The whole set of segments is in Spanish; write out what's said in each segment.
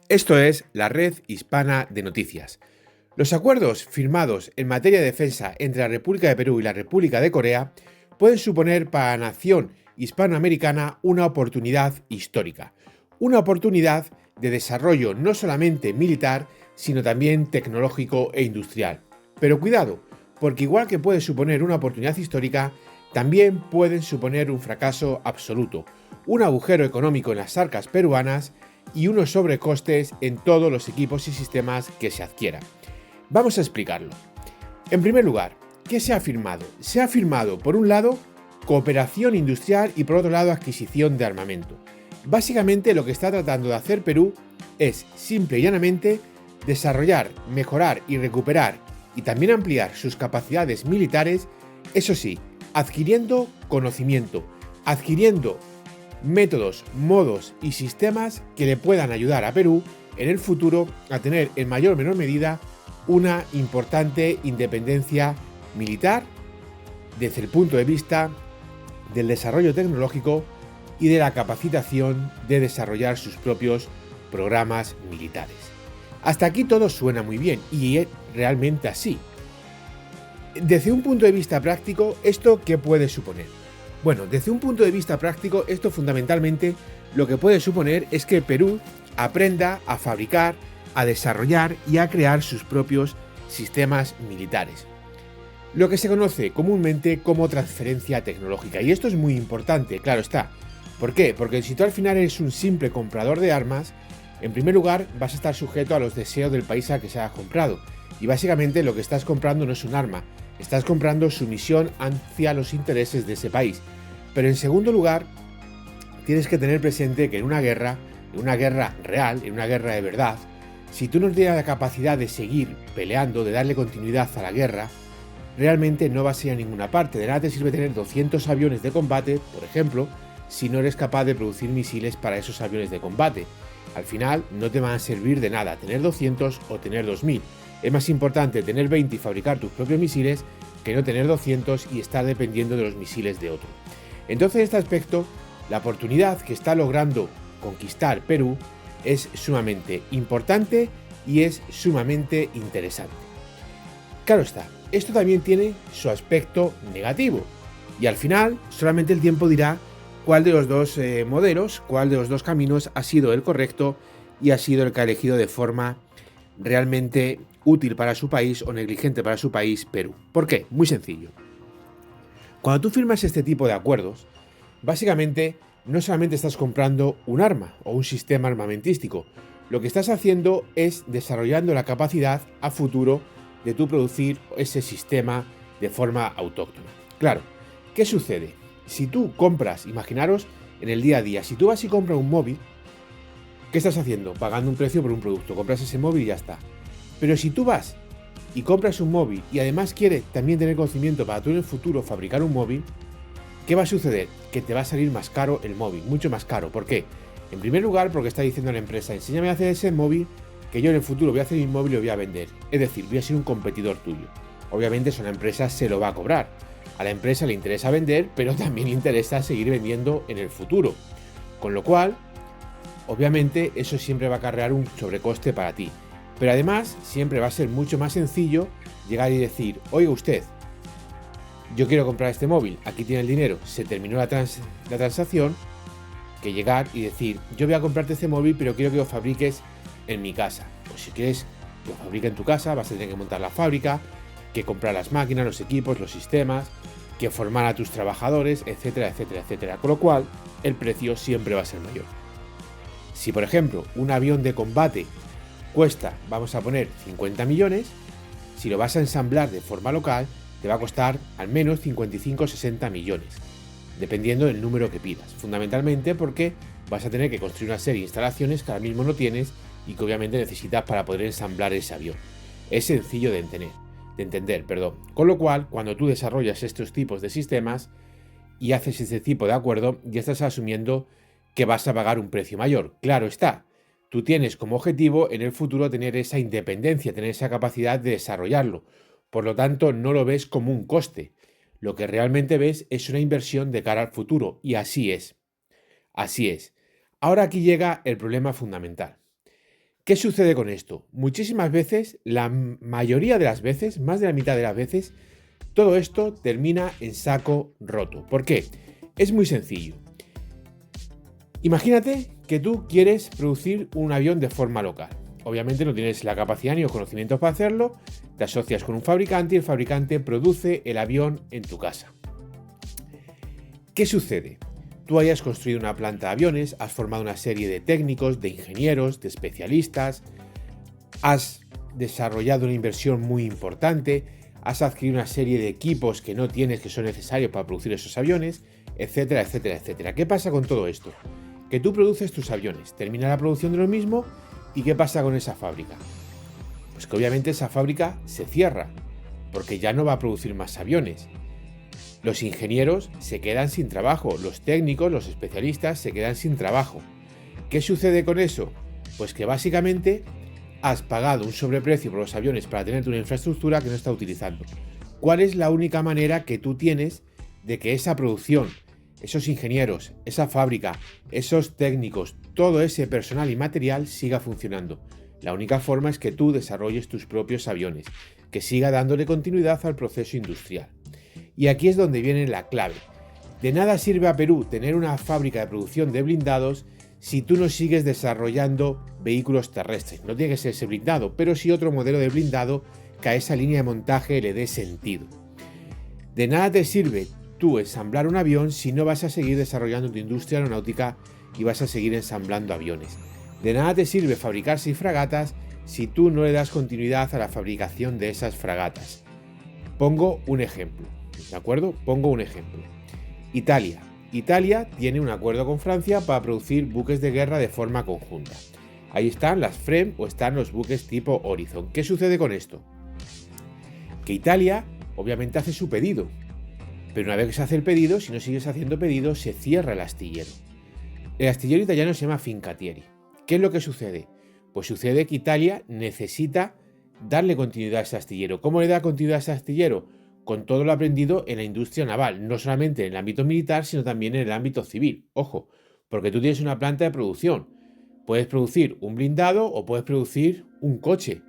Esto es la Red Hispana de Noticias. Los acuerdos firmados en materia de defensa entre la República de Perú y la República de Corea pueden suponer para la nación hispanoamericana una oportunidad histórica. Una oportunidad de desarrollo no solamente militar, sino también tecnológico e industrial. Pero cuidado, porque igual que puede suponer una oportunidad histórica, también pueden suponer un fracaso absoluto, un agujero económico en las arcas peruanas y unos sobrecostes en todos los equipos y sistemas que se adquieran. Vamos a explicarlo. En primer lugar, ¿qué se ha firmado? Se ha firmado, por un lado, cooperación industrial y por otro lado, adquisición de armamento. Básicamente lo que está tratando de hacer Perú es, simple y llanamente, desarrollar, mejorar y recuperar y también ampliar sus capacidades militares, eso sí, adquiriendo conocimiento, adquiriendo métodos, modos y sistemas que le puedan ayudar a Perú en el futuro a tener en mayor o menor medida una importante independencia militar desde el punto de vista del desarrollo tecnológico y de la capacitación de desarrollar sus propios programas militares. Hasta aquí todo suena muy bien y es realmente así. Desde un punto de vista práctico, ¿esto qué puede suponer? Bueno, desde un punto de vista práctico, esto fundamentalmente lo que puede suponer es que Perú aprenda a fabricar, a desarrollar y a crear sus propios sistemas militares. Lo que se conoce comúnmente como transferencia tecnológica. Y esto es muy importante, claro está. ¿Por qué? Porque si tú al final eres un simple comprador de armas, en primer lugar vas a estar sujeto a los deseos del país al que se haya comprado. Y básicamente lo que estás comprando no es un arma, estás comprando sumisión hacia los intereses de ese país. Pero en segundo lugar, tienes que tener presente que en una guerra real, en una guerra de verdad, si tú no tienes la capacidad de seguir peleando, de darle continuidad a la guerra, realmente no vas a ir a ninguna parte. De nada te sirve tener 200 aviones de combate, por ejemplo, si no eres capaz de producir misiles para esos aviones de combate. Al final no te van a servir de nada tener 200 o tener 2000. Es más importante tener 20 y fabricar tus propios misiles que no tener 200 y estar dependiendo de los misiles de otro. Entonces, en este aspecto, la oportunidad que está logrando conquistar Perú es sumamente importante y es sumamente interesante. Claro está, esto también tiene su aspecto negativo y al final solamente el tiempo dirá cuál de los dos modelos, cuál de los dos caminos ha sido el correcto y ha sido el que ha elegido de forma realmente útil para su país o negligente para su país, Perú. ¿Por qué? Muy sencillo. Cuando tú firmas este tipo de acuerdos, básicamente no solamente estás comprando un arma o un sistema armamentístico, lo que estás haciendo es desarrollando la capacidad a futuro de tú producir ese sistema de forma autóctona. Claro, ¿qué sucede? Si tú compras, imaginaros en el día a día, si tú vas y compras un móvil, ¿qué estás haciendo? Pagando un precio por un producto, compras ese móvil y ya está. Pero si tú vas y compras un móvil y además quieres también tener conocimiento para tú en el futuro fabricar un móvil, ¿qué va a suceder? Que te va a salir más caro el móvil, mucho más caro. ¿Por qué? En primer lugar, porque está diciendo la empresa, enséñame a hacer ese móvil que yo en el futuro voy a hacer mi móvil y lo voy a vender. Es decir, voy a ser un competidor tuyo. Obviamente eso a la empresa se lo va a cobrar. A la empresa le interesa vender, pero también le interesa seguir vendiendo en el futuro. Con lo cual, obviamente eso siempre va a acarrear un sobrecoste para ti. Pero además, siempre va a ser mucho más sencillo llegar y decir, oiga usted, yo quiero comprar este móvil, aquí tiene el dinero, se terminó la transacción, que llegar y decir, yo voy a comprarte este móvil, pero quiero que lo fabriques en mi casa. Pues si quieres que lo fabrique en tu casa, vas a tener que montar la fábrica, que comprar las máquinas, los equipos, los sistemas, que formar a tus trabajadores, etcétera, etcétera, etcétera. Con lo cual, el precio siempre va a ser mayor. Si, por ejemplo, un avión de combate cuesta, vamos a poner, 50 millones, si lo vas a ensamblar de forma local, te va a costar al menos 55 o 60 millones, dependiendo del número que pidas. Fundamentalmente porque vas a tener que construir una serie de instalaciones que ahora mismo no tienes y que obviamente necesitas para poder ensamblar ese avión. Es sencillo de entender. Con lo cual, cuando tú desarrollas estos tipos de sistemas y haces este tipo de acuerdo, ya estás asumiendo que vas a pagar un precio mayor. Claro está, tú tienes como objetivo en el futuro tener esa independencia, tener esa capacidad de desarrollarlo. Por lo tanto, no lo ves como un coste. Lo que realmente ves es una inversión de cara al futuro. Y así es. Así es. Ahora aquí llega el problema fundamental. ¿Qué sucede con esto? Muchísimas veces, la mayoría de las veces, más de la mitad de las veces, todo esto termina en saco roto. ¿Por qué? Es muy sencillo. Imagínate que tú quieres producir un avión de forma local. Obviamente no tienes la capacidad ni los conocimientos para hacerlo, te asocias con un fabricante y el fabricante produce el avión en tu casa. ¿Qué sucede? Tú hayas construido una planta de aviones, has formado una serie de técnicos, de ingenieros, de especialistas, has desarrollado una inversión muy importante, has adquirido una serie de equipos que no tienes que son necesarios para producir esos aviones, etcétera, etcétera, etcétera. ¿Qué pasa con todo esto? Que tú produces tus aviones, termina la producción de lo mismo y ¿qué pasa con esa fábrica? Pues que obviamente esa fábrica se cierra, porque ya no va a producir más aviones. Los ingenieros se quedan sin trabajo, los técnicos, los especialistas se quedan sin trabajo. ¿Qué sucede con eso? Pues que básicamente has pagado un sobreprecio por los aviones para tener una infraestructura que no está utilizando. ¿Cuál es la única manera que tú tienes de que esa producción, esos ingenieros, esa fábrica, esos técnicos, todo ese personal y material siga funcionando? La única forma es que tú desarrolles tus propios aviones, que siga dándole continuidad al proceso industrial. Y aquí es donde viene la clave. De nada sirve a Perú tener una fábrica de producción de blindados si tú no sigues desarrollando vehículos terrestres. No tiene que ser ese blindado, pero sí otro modelo de blindado que a esa línea de montaje le dé sentido. De nada te sirve tú ensamblar un avión si no vas a seguir desarrollando tu industria aeronáutica y vas a seguir ensamblando aviones. De nada te sirve fabricar 6 fragatas si tú no le das continuidad a la fabricación de esas fragatas. Pongo un ejemplo, ¿de acuerdo? Pongo un ejemplo. Italia. Italia tiene un acuerdo con Francia para producir buques de guerra de forma conjunta. Ahí están las FREMM o están los buques tipo Horizon. ¿Qué sucede con esto? Que Italia obviamente hace su pedido, pero una vez que se hace el pedido, si no sigues haciendo pedido, se cierra el astillero. El astillero italiano se llama Fincantieri. ¿Qué es lo que sucede? Pues sucede que Italia necesita darle continuidad a ese astillero. ¿Cómo le da continuidad a ese astillero? Con todo lo aprendido en la industria naval, no solamente en el ámbito militar, sino también en el ámbito civil. Ojo, porque tú tienes una planta de producción. Puedes producir un blindado o puedes producir un coche.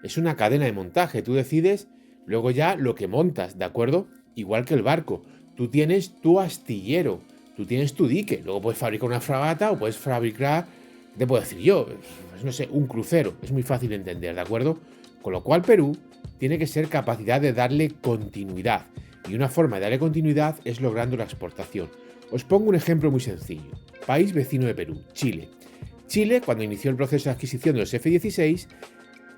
Es una cadena de montaje. Tú decides luego ya lo que montas, ¿de acuerdo? Igual que el barco. Tú tienes tu astillero, tú tienes tu dique. Luego puedes fabricar una fragata o puedes fabricar, ¿qué te puedo decir yo? Pues no sé, un crucero. Es muy fácil de entender, ¿de acuerdo? Con lo cual Perú tiene que ser capacidad de darle continuidad. Y una forma de darle continuidad es logrando la exportación. Os pongo un ejemplo muy sencillo. País vecino de Perú, Chile. Chile, cuando inició el proceso de adquisición de los F-16,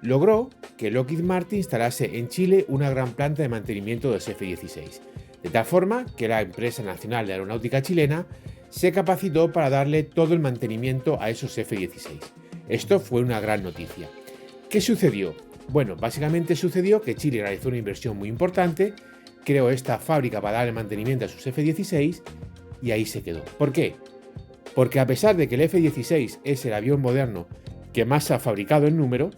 logró que Lockheed Martin instalase en Chile una gran planta de mantenimiento de los F-16. De tal forma que la empresa nacional de aeronáutica chilena se capacitó para darle todo el mantenimiento a esos F-16. Esto fue una gran noticia. ¿Qué sucedió? Bueno, básicamente sucedió que Chile realizó una inversión muy importante, creó esta fábrica para darle mantenimiento a sus F-16 y ahí se quedó. ¿Por qué? Porque a pesar de que el F-16 es el avión moderno que más se ha fabricado en número,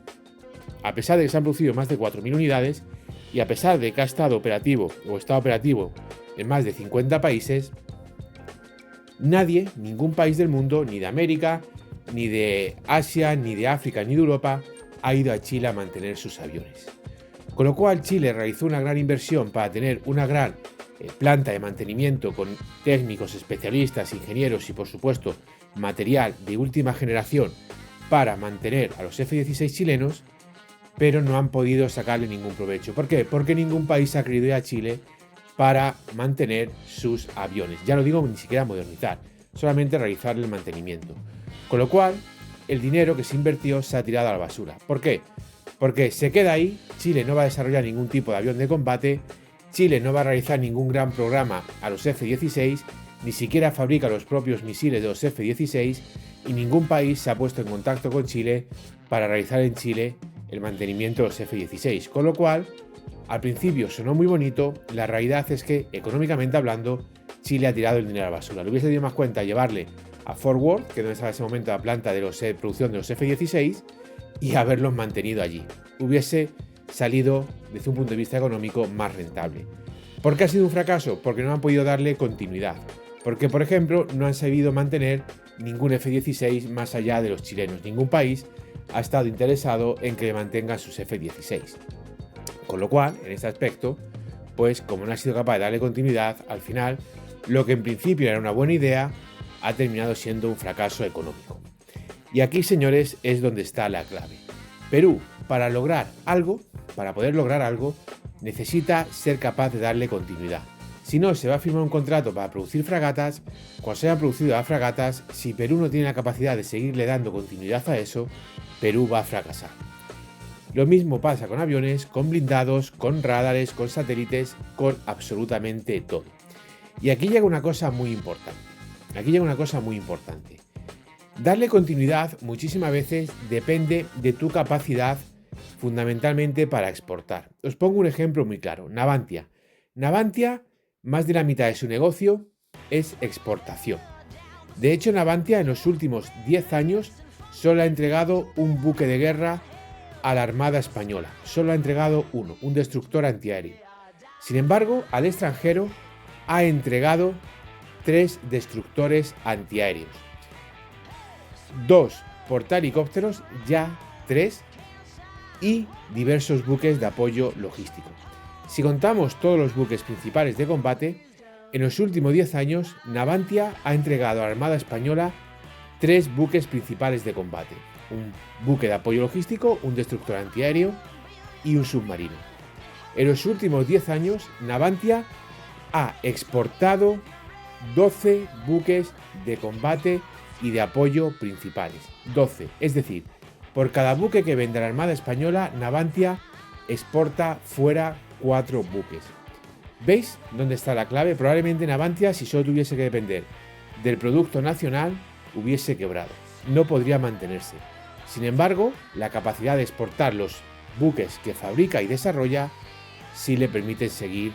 a pesar de que se han producido más de 4.000 unidades y a pesar de que ha estado operativo o está operativo en más de 50 países, nadie, ningún país del mundo, ni de América, ni de Asia, ni de África, ni de Europa, ha ido a Chile a mantener sus aviones. Con lo cual Chile realizó una gran inversión para tener una gran planta de mantenimiento con técnicos, especialistas, ingenieros y por supuesto material de última generación para mantener a los F-16 chilenos, pero no han podido sacarle ningún provecho. ¿Por qué? Porque ningún país ha querido ir a Chile para mantener sus aviones. Ya no digo ni siquiera modernizar, solamente realizar el mantenimiento. Con lo cual, el dinero que se invirtió se ha tirado a la basura. ¿Por qué? Porque se queda ahí, Chile no va a desarrollar ningún tipo de avión de combate, Chile no va a realizar ningún gran programa a los F-16, ni siquiera fabrica los propios misiles de los F-16 y ningún país se ha puesto en contacto con Chile para realizar en Chile el mantenimiento de los F-16. Con lo cual, al principio sonó muy bonito, la realidad es que, económicamente hablando, Chile ha tirado el dinero a la basura. Le hubiese dado más cuenta llevarle a Fort Worth, que no estaba en ese momento la planta de producción de los F-16, y haberlos mantenido allí. Hubiese salido, desde un punto de vista económico, más rentable. ¿Por qué ha sido un fracaso? Porque no han podido darle continuidad. Porque, por ejemplo, no han sabido mantener ningún F-16 más allá de los chilenos. Ningún país ha estado interesado en que le mantengan sus F-16. Con lo cual, en este aspecto, pues como no ha sido capaz de darle continuidad, al final, lo que en principio era una buena idea, ha terminado siendo un fracaso económico. Y aquí, señores, es donde está la clave. Perú, para poder lograr algo, necesita ser capaz de darle continuidad. Si no, se va a firmar un contrato para producir fragatas. Cuando se hayan producido las fragatas, si Perú no tiene la capacidad de seguirle dando continuidad a eso, Perú va a fracasar. Lo mismo pasa con aviones, con blindados, con radares, con satélites, con absolutamente todo. Y aquí llega una cosa muy importante. Darle continuidad muchísimas veces depende de tu capacidad fundamentalmente para exportar. Os pongo un ejemplo muy claro. Navantia. Navantia, más de la mitad de su negocio es exportación. De hecho, Navantia en los últimos 10 años solo ha entregado un buque de guerra a la Armada Española. Solo ha entregado uno, un destructor antiaéreo. Sin embargo, al extranjero ha entregado 3 destructores antiaéreos, 2 portahelicópteros, ya 3, y diversos buques de apoyo logístico. Si contamos todos los buques principales de combate, en los últimos 10 años Navantia ha entregado a la Armada Española 3 buques principales de combate: un buque de apoyo logístico, un destructor antiaéreo y un submarino. En los últimos 10 años Navantia ha exportado 12 buques de combate y de apoyo principales. 12, es decir, por cada buque que vende la Armada Española, Navantia exporta fuera 4 buques. ¿Veis dónde está la clave? Probablemente Navantia, si solo tuviese que depender del producto nacional, hubiese quebrado. No podría mantenerse. Sin embargo, la capacidad de exportar los buques que fabrica y desarrolla sí le permite seguir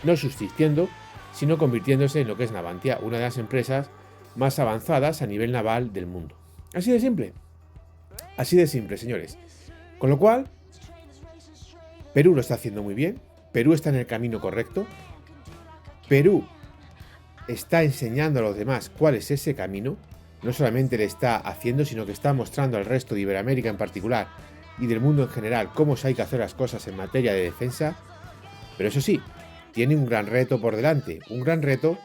no subsistiendo, sino convirtiéndose en lo que es Navantia, una de las empresas más avanzadas a nivel naval del mundo. Así de simple. Así de simple, señores. Con lo cual, Perú lo está haciendo muy bien. Perú está en el camino correcto. Perú está enseñando a los demás cuál es ese camino. No solamente le está haciendo, sino que está mostrando al resto de Iberoamérica en particular y del mundo en general cómo hay que hacer las cosas en materia de defensa. Pero eso sí, tiene un gran reto por delante. Un gran reto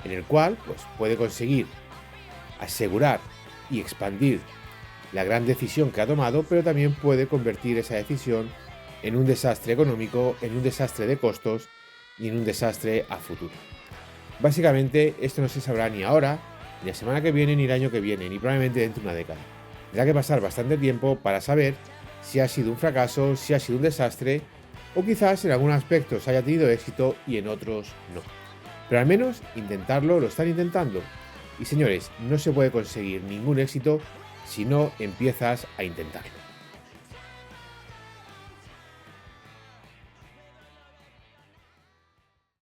en el cual pues, puede conseguir asegurar y expandir la gran decisión que ha tomado, pero también puede convertir esa decisión en un desastre económico, en un desastre de costos y en un desastre a futuro. Básicamente, esto no se sabrá ni ahora, ni la semana que viene, ni el año que viene, ni probablemente dentro de una década. Tendrá que pasar bastante tiempo para saber si ha sido un fracaso, si ha sido un desastre, o quizás en algunos aspectos haya tenido éxito y en otros no. Pero al menos intentarlo lo están intentando. Y señores, no se puede conseguir ningún éxito si no empiezas a intentarlo.